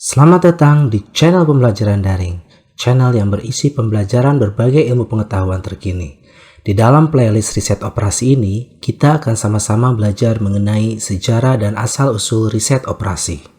Selamat datang di channel pembelajaran daring, channel yang berisi pembelajaran berbagai ilmu pengetahuan terkini. Di dalam playlist riset operasi ini, kita akan sama-sama belajar mengenai sejarah dan asal-usul riset operasi.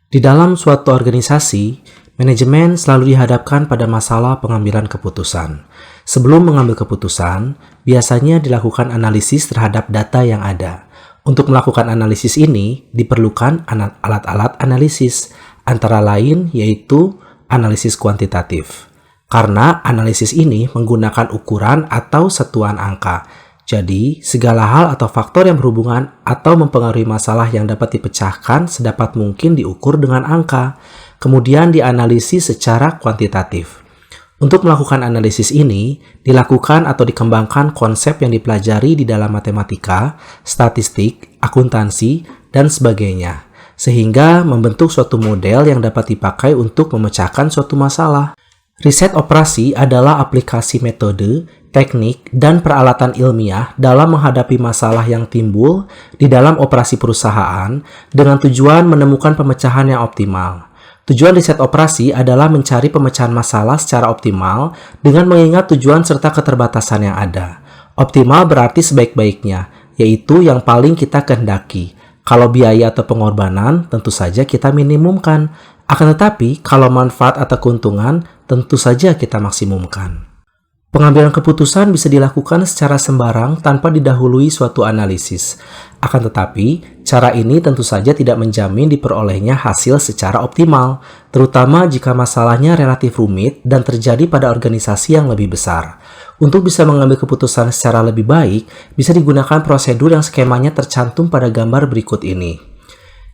Di dalam suatu organisasi, manajemen selalu dihadapkan pada masalah pengambilan keputusan. Sebelum mengambil keputusan, biasanya dilakukan analisis terhadap data yang ada. Untuk melakukan analisis ini, diperlukan alat-alat analisis, antara lain yaitu analisis kuantitatif. Karena analisis ini menggunakan ukuran atau satuan angka. Jadi, segala hal atau faktor yang berhubungan atau mempengaruhi masalah yang dapat dipecahkan sedapat mungkin diukur dengan angka, kemudian dianalisis secara kuantitatif. Untuk melakukan analisis ini, dilakukan atau dikembangkan konsep yang dipelajari di dalam matematika, statistik, akuntansi, dan sebagainya, sehingga membentuk suatu model yang dapat dipakai untuk memecahkan suatu masalah. Riset operasi adalah aplikasi metode, teknik, dan peralatan ilmiah dalam menghadapi masalah yang timbul di dalam operasi perusahaan dengan tujuan menemukan pemecahan yang optimal. Tujuan riset operasi adalah mencari pemecahan masalah secara optimal dengan mengingat tujuan serta keterbatasan yang ada. Optimal berarti sebaik-baiknya, yaitu yang paling kita kehendaki. Kalau biaya atau pengorbanan, tentu saja kita minimumkan. Akan tetapi, kalau manfaat atau keuntungan, tentu saja kita maksimumkan. Pengambilan keputusan bisa dilakukan secara sembarang tanpa didahului suatu analisis. Akan tetapi, cara ini tentu saja tidak menjamin diperolehnya hasil secara optimal, terutama jika masalahnya relatif rumit dan terjadi pada organisasi yang lebih besar. Untuk bisa mengambil keputusan secara lebih baik, bisa digunakan prosedur yang skemanya tercantum pada gambar berikut ini.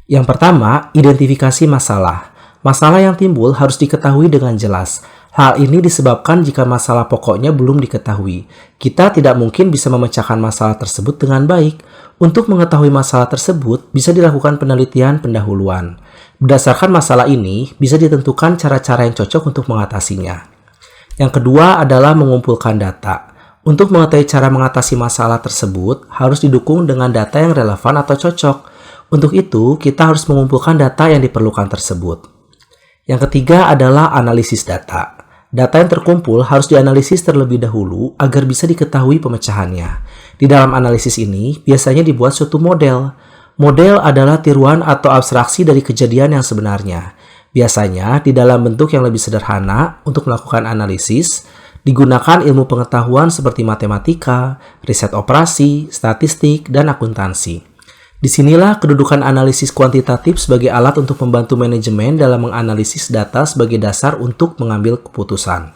Yang pertama, identifikasi masalah. Masalah yang timbul harus diketahui dengan jelas. Hal ini disebabkan jika masalah pokoknya belum diketahui. Kita tidak mungkin bisa memecahkan masalah tersebut dengan baik. Untuk mengetahui masalah tersebut, bisa dilakukan penelitian pendahuluan. Berdasarkan masalah ini, bisa ditentukan cara-cara yang cocok untuk mengatasinya. Yang kedua adalah mengumpulkan data. Untuk mengetahui cara mengatasi masalah tersebut, harus didukung dengan data yang relevan atau cocok. Untuk itu, kita harus mengumpulkan data yang diperlukan tersebut. Yang ketiga adalah analisis data. Data yang terkumpul harus dianalisis terlebih dahulu agar bisa diketahui pemecahannya. Di dalam analisis ini, biasanya dibuat suatu model. Model adalah tiruan atau abstraksi dari kejadian yang sebenarnya. Biasanya, di dalam bentuk yang lebih sederhana untuk melakukan analisis, digunakan ilmu pengetahuan seperti matematika, riset operasi, statistik, dan akuntansi. Disinilah kedudukan analisis kuantitatif sebagai alat untuk membantu manajemen dalam menganalisis data sebagai dasar untuk mengambil keputusan.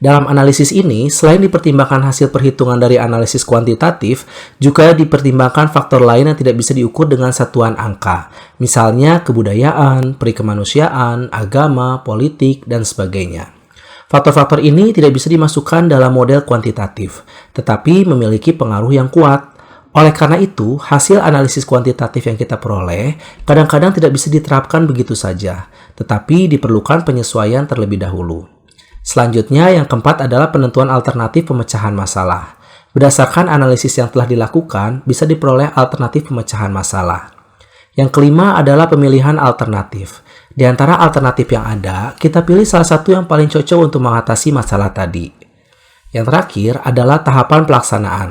Dalam analisis ini, selain dipertimbangkan hasil perhitungan dari analisis kuantitatif, juga dipertimbangkan faktor lain yang tidak bisa diukur dengan satuan angka, misalnya kebudayaan, perikemanusiaan, agama, politik, dan sebagainya. Faktor-faktor ini tidak bisa dimasukkan dalam model kuantitatif, tetapi memiliki pengaruh yang kuat. Oleh karena itu, hasil analisis kuantitatif yang kita peroleh kadang-kadang tidak bisa diterapkan begitu saja, tetapi diperlukan penyesuaian terlebih dahulu. Selanjutnya, yang keempat adalah penentuan alternatif pemecahan masalah. Berdasarkan analisis yang telah dilakukan, bisa diperoleh alternatif pemecahan masalah. Yang kelima adalah pemilihan alternatif. Di antara alternatif yang ada, kita pilih salah satu yang paling cocok untuk mengatasi masalah tadi. Yang terakhir adalah tahapan pelaksanaan.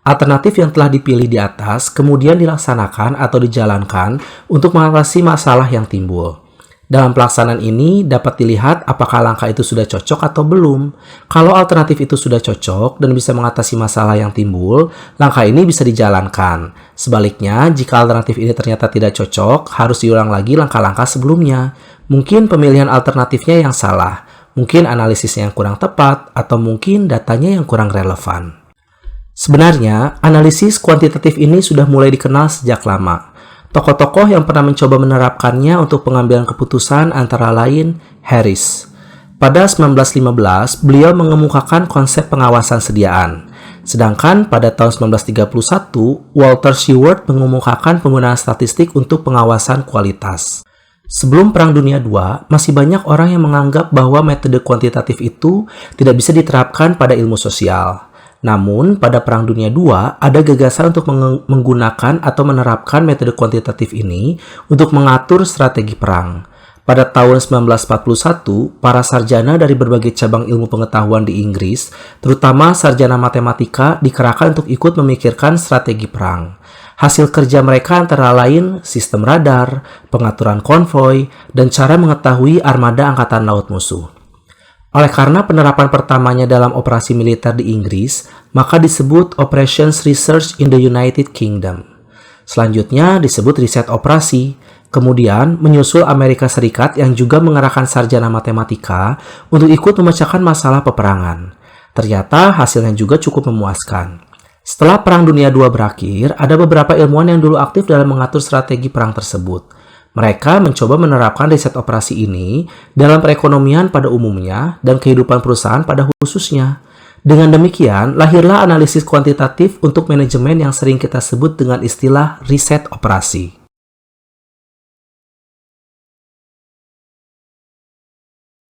Alternatif yang telah dipilih di atas kemudian dilaksanakan atau dijalankan untuk mengatasi masalah yang timbul. Dalam pelaksanaan ini dapat dilihat apakah langkah itu sudah cocok atau belum. Kalau alternatif itu sudah cocok dan bisa mengatasi masalah yang timbul, langkah ini bisa dijalankan. Sebaliknya, jika alternatif ini ternyata tidak cocok, harus diulang lagi langkah-langkah sebelumnya. Mungkin pemilihan alternatifnya yang salah, mungkin analisisnya yang kurang tepat, atau mungkin datanya yang kurang relevan. Sebenarnya, analisis kuantitatif ini sudah mulai dikenal sejak lama. Tokoh-tokoh yang pernah mencoba menerapkannya untuk pengambilan keputusan antara lain Harris. Pada 1915, beliau mengemukakan konsep pengawasan sediaan. Sedangkan pada tahun 1931, Walter Sheward mengemukakan penggunaan statistik untuk pengawasan kualitas. Sebelum Perang Dunia II, masih banyak orang yang menganggap bahwa metode kuantitatif itu tidak bisa diterapkan pada ilmu sosial. Namun, pada Perang Dunia II, ada gagasan untuk menggunakan atau menerapkan metode kuantitatif ini untuk mengatur strategi perang. Pada tahun 1941, para sarjana dari berbagai cabang ilmu pengetahuan di Inggris, terutama sarjana matematika, dikerahkan untuk ikut memikirkan strategi perang. Hasil kerja mereka antara lain sistem radar, pengaturan konvoi, dan cara mengetahui armada angkatan laut musuh. Oleh karena penerapan pertamanya dalam operasi militer di Inggris, maka disebut Operations Research in the United Kingdom. Selanjutnya disebut riset operasi. Kemudian menyusul Amerika Serikat yang juga mengerahkan sarjana matematika untuk ikut memecahkan masalah peperangan. Ternyata hasilnya juga cukup memuaskan. Setelah Perang Dunia II berakhir, ada beberapa ilmuwan yang dulu aktif dalam mengatur strategi perang tersebut. Mereka mencoba menerapkan riset operasi ini dalam perekonomian pada umumnya dan kehidupan perusahaan pada khususnya. Dengan demikian, lahirlah analisis kuantitatif untuk manajemen yang sering kita sebut dengan istilah riset operasi.